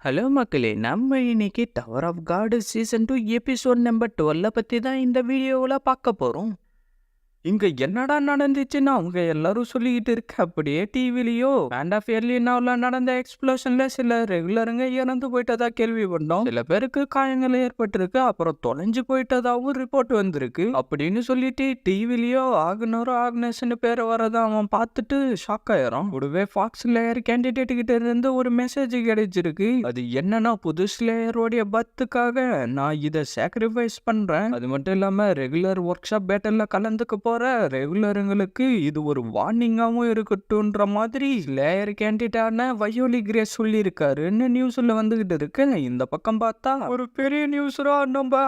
Hello மக்களே! நம்ம இன்னைக்கு tower of god season 2 episode number 12 பத்தி தான் இந்த வீடியோவுல பார்க்க போறோம். இங்க என்னடா நடந்துச்சுன்னு அவங்க எல்லாரும் சொல்லிக்கிட்டு இருக்க அப்படியே டிவிலயோ பேண்ட் ஆஃப் எர்லினாவில் நடந்த எக்ஸ்ப்ளோஷன்ல சில ரெகுலருங்க இறந்து போயிட்டதா கேள்விப்பட்டோம். சில பேருக்கு காயங்கள் ஏற்பட்டிருக்கு, அப்புறம் தொலைஞ்சு போயிட்டதாவும் ரிப்போர்ட் வந்திருக்கு அப்படின்னு சொல்லிட்டு டிவிலயோ ஆக்னஸ்னு பேர் வரதை அவன் பார்த்துட்டு ஷாக் ஆயிரும். கூடவே ஃபாக்ஸ் லேயர் கேண்டிடேட் கிட்ட இருந்து ஒரு மெசேஜ் கிடைச்சிருக்கு. அது என்னன்னா, புது ஸ்லேயரோடைய பர்த்துக்காக நான் இதை சாக்ரிஃபைஸ் பண்றேன், அது மட்டும் இல்லாம ரெகுலர் ஒர்க் ஷாப் பேட்டல்ல கலந்துக்க போற ரெகுலருங்களுக்கு இது ஒரு வார்னிங்காவும் இருக்கட்டும்ன்ற மாதிரி லேயர் கேண்டிடான வயோலி கிரேஸ் சொல்லி இருக்காருன்னு நியூஸ்ல வந்துகிட்டு இருக்கு. இந்த பக்கம் பார்த்தா ஒரு பெரிய நியூஸ்ரா, நம்ம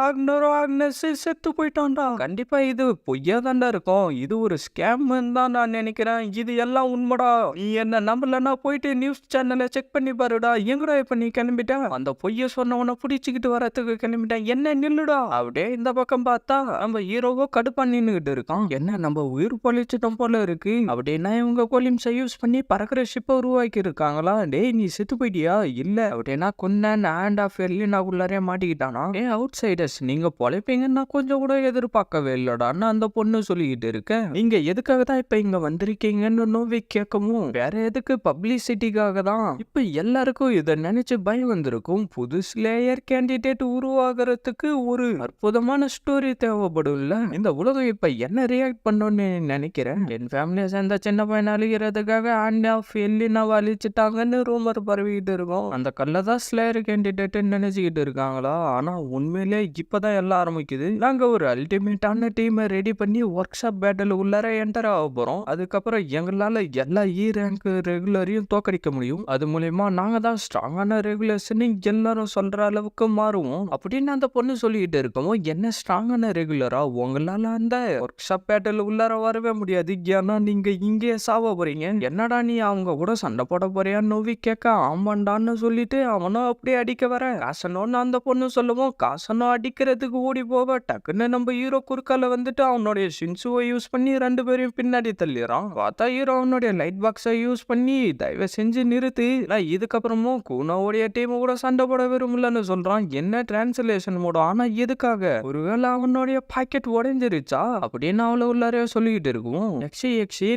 ஆக்னஸ் செத்து போயிட்டான்டா. கண்டிப்பா இது பொய்யா தாண்டா இருக்கும், இது ஒரு ஸ்கேம் தான் நான் நினைக்கிறேன். இது எல்லாம் உண்மைடா, நீ என்ன நம்பலன்னா போயிட்டு நியூஸ் சேனலை செக் பண்ணி பாருடா. எங்கடா இப்ப நீ கிளம்பிட்ட? அந்த பொய்ய சொன்னவனை பிடிச்சிக்கிட்டு வரத்துக்கு கிளம்பிட்டேன், என்ன நில்லுடா. அப்படியே இந்த பக்கம் பார்த்தா நம்ம ஹீரோவோ கடுப்பா நின்னுகிட்டு இருக்கான். என்ன நம்ம உயிர் பொழிச்சிட்டோம் போல இருக்கு அப்படின்னா, இவங்க கோலிம்ஸை யூஸ் பண்ணி பறக்கிற ஷிப்பை உருவாக்கி இருக்காங்களா? டேய், நீ செத்து போயிட்டியா? இல்ல அப்படின்னா கொன்னன் ஹேண்ட் ஆஃப் எர்லினா உள்ளாரே மாட்டிக்கிட்டானா? அவுட் சைடர்ஸ், நீங்க பொழைப்பீங்கன்னா கொஞ்சம் கூட எதிர்பார்க்கவே இல்லடான்னு அந்த பொண்ணு சொல்லிக்கிட்டு இருக்க. நீங்க எதுக்காக தான் இப்ப இங்க வந்திருக்கீங்கன்னு நோவி கேட்கவும், வேற எதுக்கு, பப்ளிசிட்டிக்காக தான். இப்ப எல்லாருக்கும் இதை நினைச்சு பயம் வந்திருக்கும். புது ஸ்லேயர் கேண்டிடேட் உருவாகிறதுக்கு ஒரு அற்புதமான ஸ்டோரி தேவைப்படும்ல. இந்த உலகம் இப்ப என்ன ரியாக்ட் பண்ணணும்னு நினைக்கிறேன். என் ஃபேமிலியை சேர்ந்த சின்ன பையன் அழிகிறதுக்காக ஹேண்ட் ஆஃப் எர்லினாவை அழிச்சிட்டாங்கன்னு ரூமர் பரவிக்கிட்டு இருக்கும். அந்த கல்ல தான் ஸ்லேயர் கேண்டிடேட்னு நினைச்சுக்கிட்டு இருக்காங்களா? ஆனா உண்மையிலே இப்பதான் எல்லாம் ஆரம்பிக்குது. நாங்க ஒரு அல்டிமேட்டான டீமை ரெடி பண்ணி ஒர்க் ஷாப் பேட்டில் உள்ளார என்டர் ஆக போறோம். அதுக்கப்புறம் எங்களால எல்லா ரேங்க் ரெகுலரையும் தோக்கடிக்க முடியும். அது மூலயமா நாங்க தான் ஸ்ட்ராங்கான ரெகுலர்ஸ்ன்னு எல்லாரும் சொல்ற அளவுக்கு மாறுவோம் அப்படின்னு அந்த பொண்ணு சொல்லிக்கிட்டு இருக்கோம். என்ன ஸ்ட்ராங்கான ரெகுலரா? உங்களால அந்த ஒர்க் ஷாப் பேட்டில் உள்ளார வரவே முடியாது, ஏன்னா நீங்க இங்கே சாவ போறீங்க. என்னடா நீ அவங்க கூட சண்டை போட போறியா நோவி கேட்க, ஆமாண்டான்னு சொல்லிட்டு அவனும் அப்படியே அடிக்க வர, காசனோன்னு அந்த பொண்ணு சொல்லவும் காசனோ அடிக்கிறதுக்கு ஓடி போக டக்குன்னு நம்ம ஹீரோ குறுக்கால வந்துட்டு அவனுடைய ஷின்சுவை யூஸ் பண்ணி ரெண்டு பேரையும் பின்னாடி தள்ளிடுறான். பார்த்தா ஹீரோ அவனுடைய லைட் பாக்ஸை யூஸ் பண்ணி தயவு செஞ்சு நிறுத்து, இதுக்கப்புறமும் கூனோடைய டீம் கூட சண்டை போட விரும்பலன்னு சொல்றான். என்ன டிரான்ஸ்லேஷன் மூடும், ஆனா எதுக்காக? ஒருவேளை அவனுடைய பாக்கெட் உடைஞ்சிருச்சா அப்படின்னு அவளை உள்ளாரே சொல்லிக்கிட்டு இருக்கும்.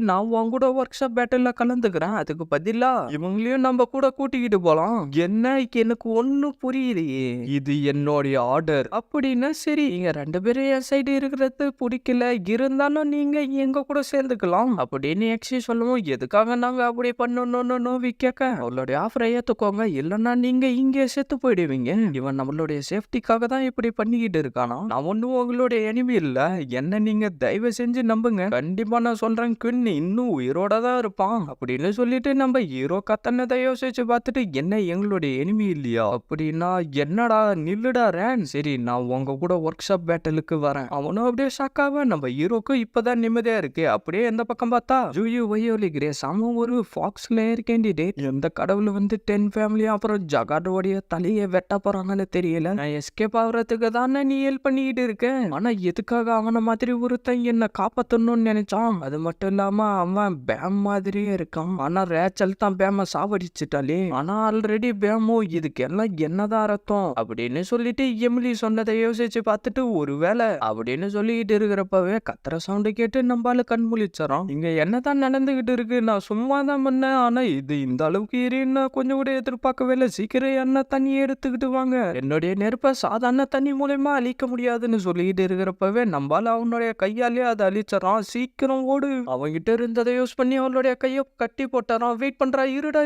நான் உன் கூட ஒர்க் ஷாப் பேட்டில்ல கலந்துக்கிறேன், அதுக்கு பதிலா இவங்களையும் நம்ம கூட கூட்டிக்கிட்டு போலாம். என்ன, எனக்கு ஒன்னும் புரியலையே. இது என்னுடைய ஆர்டர் அப்படின்னா சரி, நீங்க ரெண்டு பேரும் என் சைடு இருக்கிறது பிடிக்கல, இருந்தாலும் நீங்க எங்க கூட சேர்ந்துக்கலாம் அப்படின்னு எக்ஸி சொல்லவும், எதுக்காக நாங்க அப்படி பண்ணணும்னு நோவி கேட்க, அவளுடைய ஆஃபரை ஏத்துக்கோங்க, இல்லைன்னா நீங்க இங்கே செத்து போயிடுவீங்க. இவன் நம்மளுடைய சேஃப்டிக்காக தான் இப்படி பண்ணிக்கிட்டு இருக்கானா? நான் ஒன்னும் உங்களுடைய எனிமி இல்ல, என்ன நீங்க தயவு செஞ்சு நம்புங்க, கண்டிப்பா நான் சொல்றேன், குயின் இன்னும் உயிரோட தான் இருப்பான் அப்படின்னு சொல்லிட்டு நம்ம ஹீரோ கத்தனதை யோசிச்சு பார்த்துட்டு, என்ன எங்களுடைய எனிமி இல்லையா? அப்படின்னா என்னடா, நில்லுடா ரேன், சரி நான் உங்க கூட ஒர்க் ஷாப் பேட்டலுக்கு வரேன். அவனும் அப்படியே ஷாக்காக, நம்ம ஹீரோக்கு இப்பதான் நிம்மதியா இருக்கு. அப்படியே எந்த பக்கம் பார்த்தா ஜூயு வயோலி கிரேஸ், அவன் ஒரு ஃபாக்ஸ் லேயர் கேண்டிடேட். எந்த கடவுள் வந்து 10 ஃபேமிலி அப்புறம் ஜகாடோடைய தலையை வெட்ட போறாங்கன்னு தெரியல. நான் எஸ்கேப் ஆகுறதுக்கு தானே நீ ஹெல்ப் பண்ணிக்கிட்டு இருக்க, ஆனா எதுக்காக அவனை மாதிரி ஒருத்தன் என்ன காப்பாத்தணும்னு நினைச்சான்? அது மட்டும் இல்லாம அவன் பேம் மாதிரியே இருக்கான், ஆனா ரேச்சல் தான் பேம சாவடிச்சிட்டாலே. ஆனா ஆல்ரெடி பேமோ இதுக்கு எல்லாம் என்னதான் அர்த்தம் அப்படின்னு சொல்லிட்டு எமிலி சொன்னதை யோசிச்சு பார்த்துட்டு, ஒருவேளை அப்படின்னு சொல்லிக்கிட்டு இருக்கிறப்பவே கத்துற சவுண்டு கேட்டு நம்மளால கண் முழிச்சறோம். இங்க என்னதான் நடந்துகிட்டு இருக்கு? நான் சும்மா தான் பண்ணேன், ஆனா இது இந்த அளவுக்கு ஏறின்னு கொஞ்சம் கூட எதிர்பார்க்கவே இல்லை. சீக்கிரம் என்ன தண்ணி எடுத்துக்கிட்டு வாங்க, என்னுடைய நெருப்பை சாதாரண தண்ணி மூலமா அழிக்க முடியாதுன்னு சொல்லிக்கிட்டு இருக்கிறப்பவே நம்மளால அவனுடைய கையாலே அதை அழிச்சறான். சீக்கிரம் ஓடு, அவங்கிட்ட இருந்ததை யூஸ் பண்ணி அவளுடைய கையை கட்டி போட்டாரான். வெயிட் பண்றா, இருடா,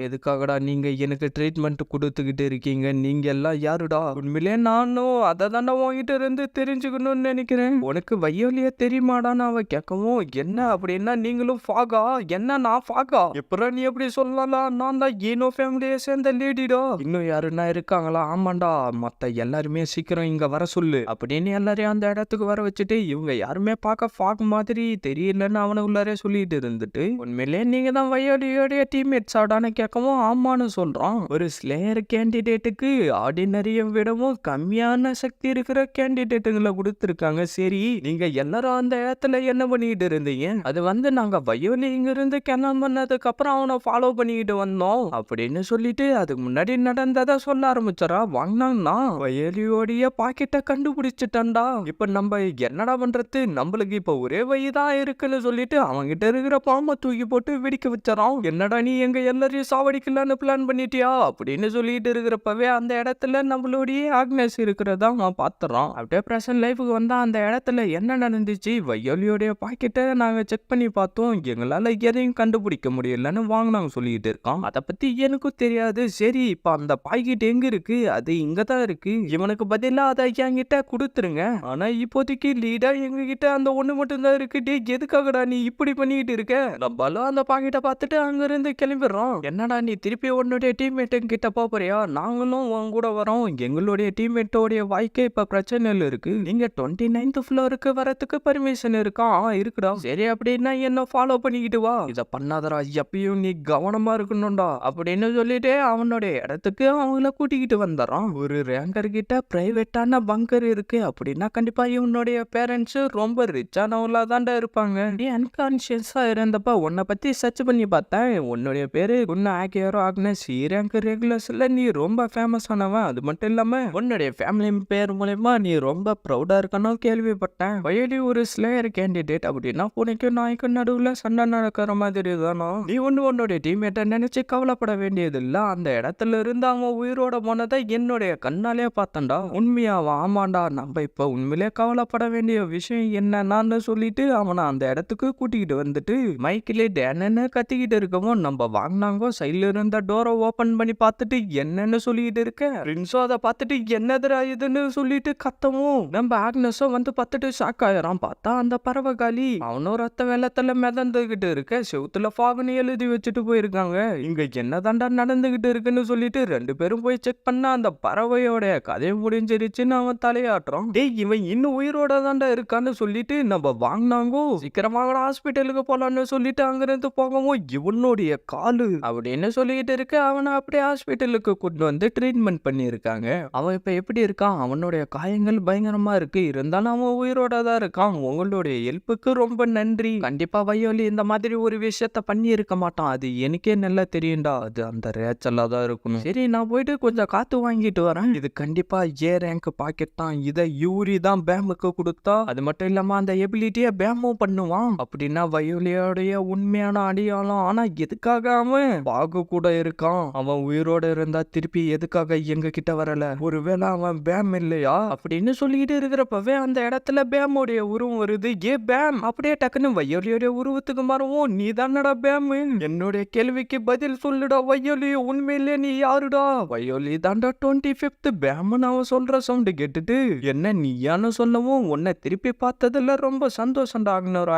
எதுக்காகடா நீங்க எனக்கு ட்ரீட்மெண்ட் கொடுத்துக்கிட்டு இருக்கீங்க? நீங்க எல்லாம் யாருடா? உண்மையிலே நானும் அதை தாண்டா உங்ககிட்ட இருந்து தெரிஞ்சுக்கணும்னு நினைக்கிறேன். உனக்கு வயோலிய தெரியுமாடான்னு அவ கேட்கவும், என்ன அப்படின்னா நீங்களும் ஃபாகா? என்ன நான் ஃபாகா? எப்பறம் நீ எப்படி சொல்லலாம்? நான் தான் ஏனோ ஃபேமிலியை சேர்ந்த லேடிடா. இன்னும் யாருன்னா இருக்காங்களா? ஆமாண்டா, மத்த எல்லாருமே சீக்கிரம் இங்க வர சொல்லு அப்படின்னு எல்லாரையும் அந்த இடத்துக்கு வர வச்சுட்டு, இவங்க யாருமே பார்க்க ஃபாக் மாதிரி தெரியலன்னு அவனுக்குள்ளாரே சொல்லிட்டு இருந்துட்டு, உண்மையிலே நீங்க தான் வயோலியோடைய டீம்மேட்ஸ் ஆடான்னு கேட்கவும் ஆமான்னு சொல்றான். ஒரு ஸ்லேயர் கேண்டிடேட்டுக்கு ஆர்டினரியை விடவும் கம்மியான சக்தி இருக்கிற கேண்டிடேட்டுங்களை கொடுத்துருக்காங்க. சரி, நீங்க எல்லாரும் அந்த இடத்துல என்ன பண்ணிட்டு இருந்தீங்க? அது வந்து நாங்க வயோலி இங்க இருந்து கிளம்புனதுக்கு அப்புறம் அவனை ஃபாலோ பண்ணிக்கிட்டு வந்தோம் அப்படின்னு சொல்லிட்டு அதுக்கு முன்னாடி நடந்ததை சொல்ல ஆரம்பிச்சாரா. வாங்கினாங்கன்னா வயோலியோடைய பாக்கெட்டை கண்டுபிடிச்சிட்டா. இப்ப நம்ம என்னடா பண்றது, நம்மளுக்கு இப்ப ஒரே வழிதான் இருக்குன்னு சொல்லிட்டு அவங்கிட்ட இருக்கிற பாம்பை தூக்கி போட்டு வெடிக்க வச்சாராம். என்னடா நீ எங்க எல்லாரையும் சாவடிக்கலான்னு பிளான் பண்ணிட்டியா அப்படின்னு சொல்லிட்டு இருக்கிறப்பவே அந்த இடத்துல நம்மளுடைய ஆக்னஸ் இருக்கிறதா நான் பாத்துறான். அப்படியே பிரசன்ட் லைஃபுக்கு வந்தா அந்த இடத்துல என்ன நடந்துச்சு, வயோலியோடைய பாக்கெட்டை நாங்க செக் பண்ணி பார்த்தோம், எங்களால எதையும் கண்டுபிடிக்க முடியலன்னு வாங்கினாங்க சொல்லிட்டு இருக்கான். அதை பத்தி எனக்கும் தெரியாது. சரி, இப்ப அந்த பாக்கெட் எங்க இருக்கு? அது இங்கதான் இருக்கு. இவனுக்கு பதிலா அதை என்கிட்ட கொடுத்துருங்க. ஆனா இப்போதைக்கு லீடா எங்க கிட்ட அந்த ஒண்ணு மட்டும் தான் இருக்கு. டே, எதுக்காகடா நீ இப்படி பண்ணிட்டு இருக்க? நம்மளும் அந்த பாக்கெட்டை பார்த்துட்டு அங்க இருந்து கிளம்பிடுறோம். என்னடா நீ திருப்பி உன்னுடைய டீம்மேட் கிட்ட போறியா? நாங்களும் உன் கூட வரோம். எங்களுடைய டீம்மேட்டோடைய வாழ்க்கை இப்ப பிரச்சனையில இருக்கு. நீங்க 29th ஃப்ளோருக்கு வரதுக்கு பர்மிஷன் இருக்கா? இருக்குடா. சரி, அப்படின்னா என்ன ஃபாலோ பண்ணிக்கிட்டு வா. இத பண்ணாதடா, எப்பயும் நீ கவனமா இருக்கணும்டா அப்படின்னு சொல்லிட்டு அவனுடைய இடத்துக்கு அவங்கள கூட்டிக்கிட்டு வந்துடுறான். ஒரு ரேங்கர் கிட்ட பிரைவேட்டான பங்கர் இருக்கு அப்படின்னா கண்டிப்பா இவனுடைய பேரண்ட்ஸ் ரொம்ப ரிச்சானவங்களா தான்டா இருப்பாங்க. நீ அன்கான்சியஸா இருந்தப்ப உன்னை பத்தி சர்ச் பண்ணி பார்த்தேன். உன்னுடைய பேரு குன்ன ஆகியோரோ ஆக்னஸ் ரேங்க் ரெகுலர்ஸ்ல நீ ரொம்ப ஃபேமஸ் ஆனவன். அது மட்டும் இல்லாம உன்னுடைய ஃபேமிலி பேர் மூலமா நீ ரொம்ப ப்ரௌடா இருக்கணும் கேள்விப்பட்டேன். வயலி ஒரு ஸ்லேயர் கேண்டிடேட் அப்படின்னா உனக்கும் நாய்க்கும் நடுவுல சண்டை நடக்கிற மாதிரி தானோ. நீ உன்னுடைய டீம்மேட்டை நினைச்சு கவலைப்பட வேண்டியது இல்ல. அந்த இடத்துல இருந்து அவன் உயிரோட போனதை என்னுடைய கண்ணாலே பார்த்தேன்டா. உண்மையாவா? ஆமாண்டா. நம்ம இப்ப உண்மையிலே கவலைப்பட வேண்டிய விஷயம் என்னன்னு சொல்லிட்டு அவனை அந்த இடத்துக்கு கூட்டிக்கிட்டு வந்துட்டு மைக்கிலே டேனன்னு கத்திக்கிட்டு இருக்கவும் நம்ம வாங்கினாங்க சைட்ல இருந்த டோரை ஓபன் பண்ணி பார்த்துட்டு என்னன்னு சொல்லிட்டு இருக்க. பிரின்ஸோ அதை பார்த்துட்டு என்னதுரா இதுன்னு சொல்லிட்டு கத்தவும் நம்ம ஆக்னஸோ வந்து பார்த்துட்டு ஷாக் ஆயிரான். பார்த்தா அந்த பறவை காலி அவனும் ரத்த வெள்ளத்துல மிதந்துகிட்டு இருக்க. செவுத்துல ஃபாக்னு எழுதி வச்சுட்டு போயிருக்காங்க. இங்க என்னதாண்டா நடந்துகிட்டு இருக்குன்னு சொல்லிட்டு ரெண்டு பேரும் போய் செக் பண்ணா அந்த பறவையோட கதை முடிஞ்சிருச்சுன்னு அவன் தலையாட்டுறான். டேய், இவன் இன்னும் உயிரோட தாண்டா இருக்கான்னு சொல்லிட்டு நம்ம வாங்கினாங்கோ சீக்கிரமாக ஹாஸ்பிட்டலுக்கு போலான்னு சொல்லிட்டு அங்கிருந்து போகவும் இவனுடைய காலு அப்படின்னு சொல்லிட்டு இருக்க. அவனை அப்படியே ஹாஸ்பிட்டலுக்கு கொண்டு வந்து ட்ரீட்மெண்ட் பண்ணியிருக்காங்க. அவன் இப்ப எப்படி இருக்கான்? அவனுடைய காயங்கள் பயங்கரமா இருக்கு, இருந்தாலும் அவன் உயிரோட தான் இருக்கான். உங்களுடைய ஹெல்ப்புக்கு ரொம்ப நன்றி. கண்டிப்பா வயோலி இந்த மாதிரி ஒரு விஷயத்த பண்ணி இருக்க மாட்டான், அது எனக்கே நல்லா தெரியும்டா. அது அந்த ரேச்சலா தான் இருக்கணும். சரி, நான் போயிட்டு கொஞ்சம் காத்து வாங்கிட்டு வரேன். இது கண்டிப்பா ஏ ரேங்க் பாக்கெட் தான். இதை யூரி தான் பேமுக்கு கொடுத்தா, அது மட்டும் இல்லாம அந்த எபிலிட்டியை பேமும் பண்ணுவான். அப்படின்னா வயோலியோடைய உண்மையான அடையாளம். ஆனா எதுக்காக அவன் பாகு கூட இருக்கான்? அவன் உயிரோட இருந்தா திருப்பி எதுக்காக எங்க கிட்ட வரல? ஒருவேளை அவன் பேம் இல்லையா அப்படின்னு சொல்லிட்டு இருக்கிறப்பவே அந்த இடத்துல பேமுடைய உருவம் வருது. ஏ பேம்! அப்படியே டக்குன்னு வயோலியோடைய உருவத்துக்கு மாறுவோம். நீ தானடா பேம்? என்னுடைய கேள்விக்கு பதில் சொல்லுடா வயோலி. உண்மையிலே நீ யாருடா? வயோலி தாண்டா 25th பேம்னு அவன் சொல்ற சவுண்ட் கேட்டுட்டு என்ன நீயான்னு சொல்லவும் உன்னை திருப்பி பார்த்ததுல ரொம்ப சந்தோஷம்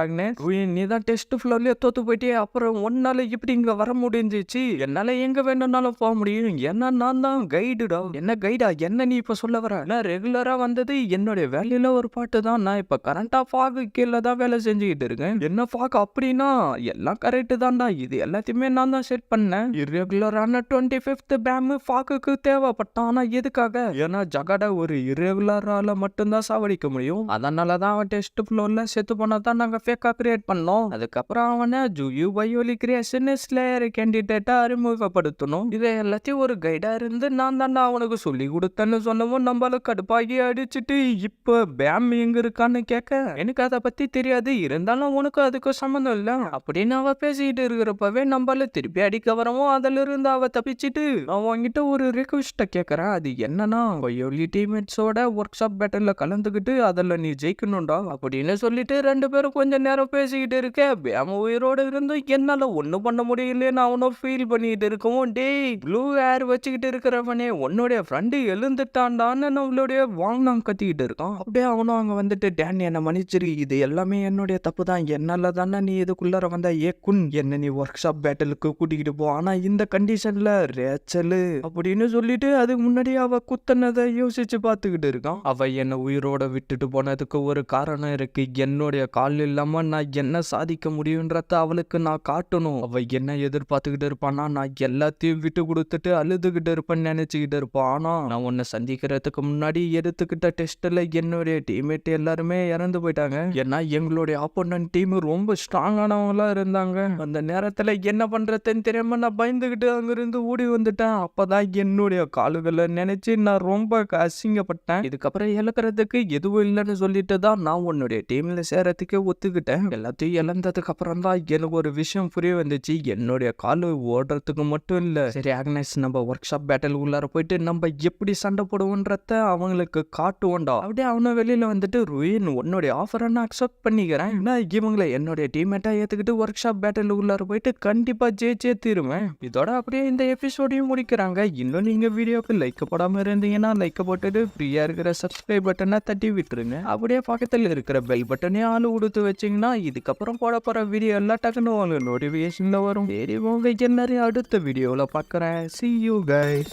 ஆக்னஸ். நீ தான் டெஸ்ட் ஃப்ளோர்லயே தோத்து போயிட்டே, அப்புறம் உன்னால இப்படி இங்க வர முடிஞ்சிச்சு. என்னால எங்க வேணும்னாலும் போக முடியும். ஏன்னா நான் தான் கைடுடா. என்ன கைடா? என்ன நீ இப்ப சொல்ல வர? நான் ரெகுலரா வந்தது என்னுடைய வேலையில ஒரு பாட்டு தான். நான் இப்ப கரண்டா ஃபாக் கீழே தான் வேலை செஞ்சுக்கிட்டு இருக்கேன். என்ன ஃபாக் அப்படின்னா எல்லாம் கரெக்ட் தான்டா. இது எல்லாத்தையுமே நான் தான் செட் பண்ணேன். இர்ரெகுலரான 25th பேம் ஃபாக்குக்கு தேவைப்பட்டான். ஆனா எதுக்காக? ஏன்னா ஜகட ஒரு இர்ரெகுலரால மட்டும்தான் சாவடிக்க முடியும். அதனாலதான் அவன் டெஸ்ட் ஃப்ளோர்ல செத்து போனதான் நாங்க ஃபேக்கா கிரியேட் பண்ணோம். அதுக்கப்புறம் அவனை ஜூயு வயோலி கிரியேஷன் ஸ்லேயர் கேண்டிடேட்டா அறிமுகப்படுத்தணும். இதை எல்லாத்தையும் ஒரு கைடா இருந்து நான் தாண்டா அவனுக்கு சொல்லி கொடுத்தேன்னு சொல்லவும் நம்மள கடுப்பாகி அடிச்சுட்டு இப்ப பேம் எங்க இருக்கான்னு கேட்க எனக்கு அதை பத்தி தெரியாது, இருந்தாலும் உனக்கு அதுக்கு சம்மந்தம் இல்ல அப்படின்னு அவ பேசிக்கிட்டு இருக்கிறப்பவே நம்மள திருப்பி அடிக்க வரவும் அதுல இருந்து அவ தப்பிச்சுட்டு நான் உன்கிட்ட ஒரு ரிக்வெஸ்ட கேட்கறேன். அது என்னன்னா வயோலி டீம்மேட்ஸோட ஒர்க் ஷாப் பேட்டல்ல கலந்துக்கிட்டு அதில் நீ ஜெயிக்கணும்டா அப்படின்னு சொல்லிட்டு ரெண்டு பேரும் கொஞ்ச நேரம் பேசிக்கிட்டு இருக்க. பேம் உயிரோட இருந்து என்னால ஒன்னும் பண்ண முடியலன்னு அவனும் ஃபீல் பண்ணிட்டு இருக்கவும், டேய் ப்ளூ ஹேர் வச்சுக்கிட்டு இருக்கிறவனே உன்னுடைய ஃப்ரெண்டு எழுந்துட்டான்டான்னு நம்மளுடைய வாங்கினாங்க கத்திக்கிட்டு இருக்கான். அப்படியே அவனும் அங்க வந்துட்டு டேன் என்ன மன்னிச்சிரு, இது எல்லாமே என்னுடைய தப்பு தான். என்னால தானே நீ இதுக்குள்ளார வந்த. ஏ குன், என்ன நீ ஒர்க் ஷாப் பேட்டலுக்கு கூட்டிக்கிட்டு போ, ஆனா இந்த கண்டிஷன்ல ரேச்சலு அப்படின்னு சொல்லிட்டு அதுக்கு முன்னாடி அவ குத்தனதை யோசிச்சு பார்த்துக்கிட்டு இருக்கான். அவ என்ன உயிரோட விட்டுட்டு போனதுக்கு ஒரு காரணம் இருக்கு. அவளுக்கு என்னுடைய கால் இல்லாம நான் என்ன சாதிக்க முடியுன்றத அவளுக்கு நான் காட்டணும். அவ என்ன எதிர்பார்த்துக்கிட்டு இருப்பானா, நான் எல்லாத்தையும் விட்டு கொடுத்துட்டு அழுதுகிட்டு இருப்பேன்னு நினைச்சுக்கிட்டு இருப்பான். ஆனா நான் உன்னை சந்திக்கிறதுக்கு முன்னாடி எடுத்துக்கிட்ட டெஸ்ட்ல என்னுடைய டீம்மேட் எல்லாருமே இறந்து போயிட்டாங்க. ஏன்னா எங்களுடைய ஆப்போனன்ட் டீம் ரொம்ப ஸ்ட்ராங்கானவங்களா இருந்தாங்க. அந்த நேரத்துல என்ன பண்றதுன்னு தெரியாம நான் பயந்துகிட்டு அங்கிருந்து ஓடி வந்துட்டேன். அப்பதான் என்னுடைய கால்களை நினைச்சு நான் ரொம்ப அசிங்கப்பட்டேன். இதுக்கப்புறம் இழக்கிறதுக்கு எதுவும் இல்லைன்னு சொல்லிட்டு தான் நான் உன்னுடைய டீம்ல சேரத்துக்கு ஒத்துக்கிட்டேன். எல்லாத்தையும் இழந்ததுக்கு அப்புறம் தான் எனக்கு ஒரு விஷயம் புரிய வந்துச்சு. என்னுடைய கால் ஓடுறதுக்கு மட்டும் இல்ல. சரி ஆக்னஸ், நம்ம ஒர்க் ஷாப் பேட்டல் உள்ளார போயிட்டு நம்ம எப்படி சண்டை போடுவோன்றத அவங்களுக்கு காட்டுவோண்டா. அப்படியே அவனை வெளியில வந்துட்டு, ருயின் உன்னுடைய ஆஃபரை நான் அக்செப்ட் பண்ணிக்கிறேன். இவங்களை என்னுடைய டீம்மேட்டா ஏத்துக்கிட்டு ஒர்க் ஷாப் பேட்டல் உள்ளார போயிட்டு கண்டிப்பா ஜெயிச்சே தீருவேன். இதோட அப்படியே இந்த எபிசோடையும் முடிக்கிறாங்க. இன்னும் நீங்க வீடியோக்கு லைக் போடாம இருந்தீங்கன்னா லைக் போட்டுட்டு ஃப்ரீயா இருக்கிற சப்ஸ்கிரைப் பட்டனை தட்டி விட்டுருங்க. அப்படியே பக்கத்தில் இருக்கிற பெல் பட்டனையும் ஆளு கொடுத்து வச்சிங்கன்னா இதுக்கப்புறம் போட போற வீடியோ எல்லாம் டக்குன்னு உங்களுக்கு நோட்டிஃபிகேஷன்ல வரும். சரி, உங்க எல்லாரையும் அடுத்த வீடியோவில் பார்க்குறேன். See you guys.